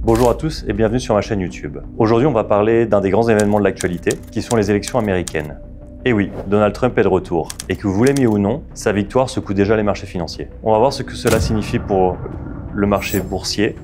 Bonjour à tous et bienvenue sur ma chaîne YouTube. Aujourd'hui, on va parler d'un des grands événements de l'actualité, qui sont les élections américaines. Et oui, Donald Trump est de retour. Et que vous l'aimiez ou non, sa victoire secoue déjà les marchés financiers. On va voir ce que cela signifie pour le marché boursier,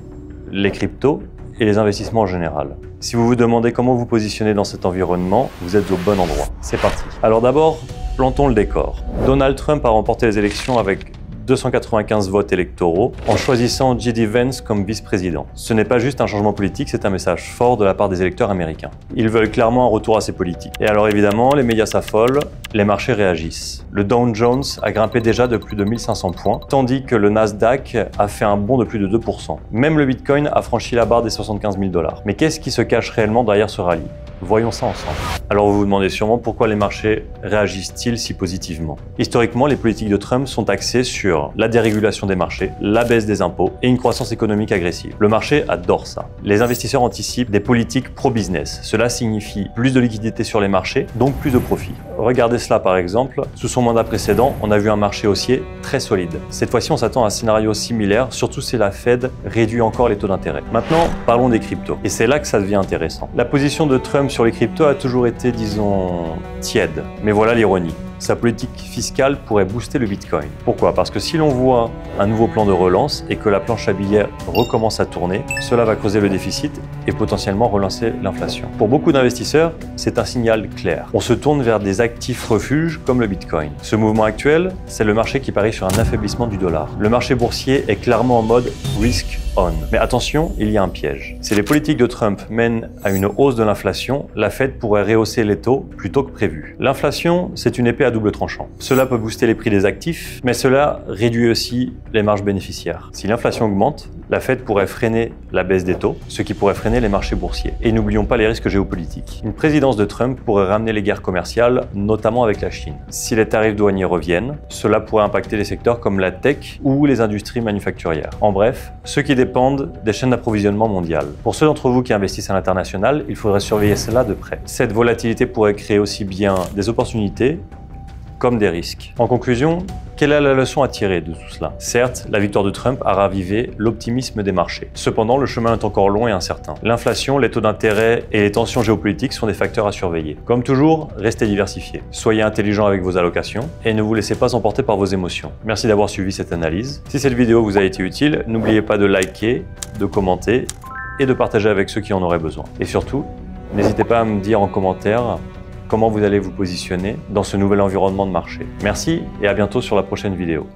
les cryptos et les investissements en général. Si vous vous demandez comment vous positionner dans cet environnement, vous êtes au bon endroit. C'est parti. Alors d'abord, plantons le décor. Donald Trump a remporté les élections avec 295 votes électoraux en choisissant J.D. Vance comme vice-président. Ce n'est pas juste un changement politique, c'est un message fort de la part des électeurs américains. Ils veulent clairement un retour à ces politiques. Et alors évidemment, les médias s'affolent, les marchés réagissent. Le Dow Jones a grimpé déjà de plus de 1500 points, tandis que le Nasdaq a fait un bond de plus de 2%. Même le Bitcoin a franchi la barre des 75 000 $. Mais qu'est-ce qui se cache réellement derrière ce rallye? Voyons ça ensemble. Alors vous vous demandez sûrement pourquoi les marchés réagissent-ils si positivement. Historiquement, les politiques de Trump sont axées sur la dérégulation des marchés, la baisse des impôts et une croissance économique agressive. Le marché adore ça. Les investisseurs anticipent des politiques pro-business. Cela signifie plus de liquidités sur les marchés, donc plus de profits. Regardez cela par exemple. Sous son mandat précédent, on a vu un marché haussier très solide. Cette fois-ci, on s'attend à un scénario similaire, surtout si la Fed réduit encore les taux d'intérêt. Maintenant, parlons des cryptos. Et c'est là que ça devient intéressant. La position de Trump sur les cryptos a toujours été, disons, tiède. Mais voilà l'ironie. Sa politique fiscale pourrait booster le Bitcoin. Pourquoi? Parce que si l'on voit un nouveau plan de relance et que la planche à billets recommence à tourner, cela va creuser le déficit et potentiellement relancer l'inflation. Pour beaucoup d'investisseurs, c'est un signal clair. On se tourne vers des actifs refuges comme le Bitcoin. Ce mouvement actuel, c'est le marché qui parie sur un affaiblissement du dollar. Le marché boursier est clairement en mode risk on. Mais attention, il y a un piège. Si les politiques de Trump mènent à une hausse de l'inflation, la Fed pourrait rehausser les taux plutôt que prévu. L'inflation, c'est une épée à double tranchant. Cela peut booster les prix des actifs, mais cela réduit aussi les marges bénéficiaires. Si l'inflation augmente, la Fed pourrait freiner la baisse des taux, ce qui pourrait freiner les marchés boursiers. Et n'oublions pas les risques géopolitiques. Une présidence de Trump pourrait ramener les guerres commerciales, notamment avec la Chine. Si les tarifs douaniers reviennent, cela pourrait impacter les secteurs comme la tech ou les industries manufacturières. En bref, ceux qui dépendent des chaînes d'approvisionnement mondiales. Pour ceux d'entre vous qui investissent à l'international, il faudrait surveiller cela de près. Cette volatilité pourrait créer aussi bien des opportunités comme des risques. En conclusion, quelle est la leçon à tirer de tout cela? Certes, la victoire de Trump a ravivé l'optimisme des marchés. Cependant, le chemin est encore long et incertain. L'inflation, les taux d'intérêt et les tensions géopolitiques sont des facteurs à surveiller. Comme toujours, restez diversifiés. Soyez intelligents avec vos allocations et ne vous laissez pas emporter par vos émotions. Merci d'avoir suivi cette analyse. Si cette vidéo vous a été utile, n'oubliez pas de liker, de commenter et de partager avec ceux qui en auraient besoin. Et surtout, n'hésitez pas à me dire en commentaire comment vous allez vous positionner dans ce nouvel environnement de marché. Merci et à bientôt sur la prochaine vidéo.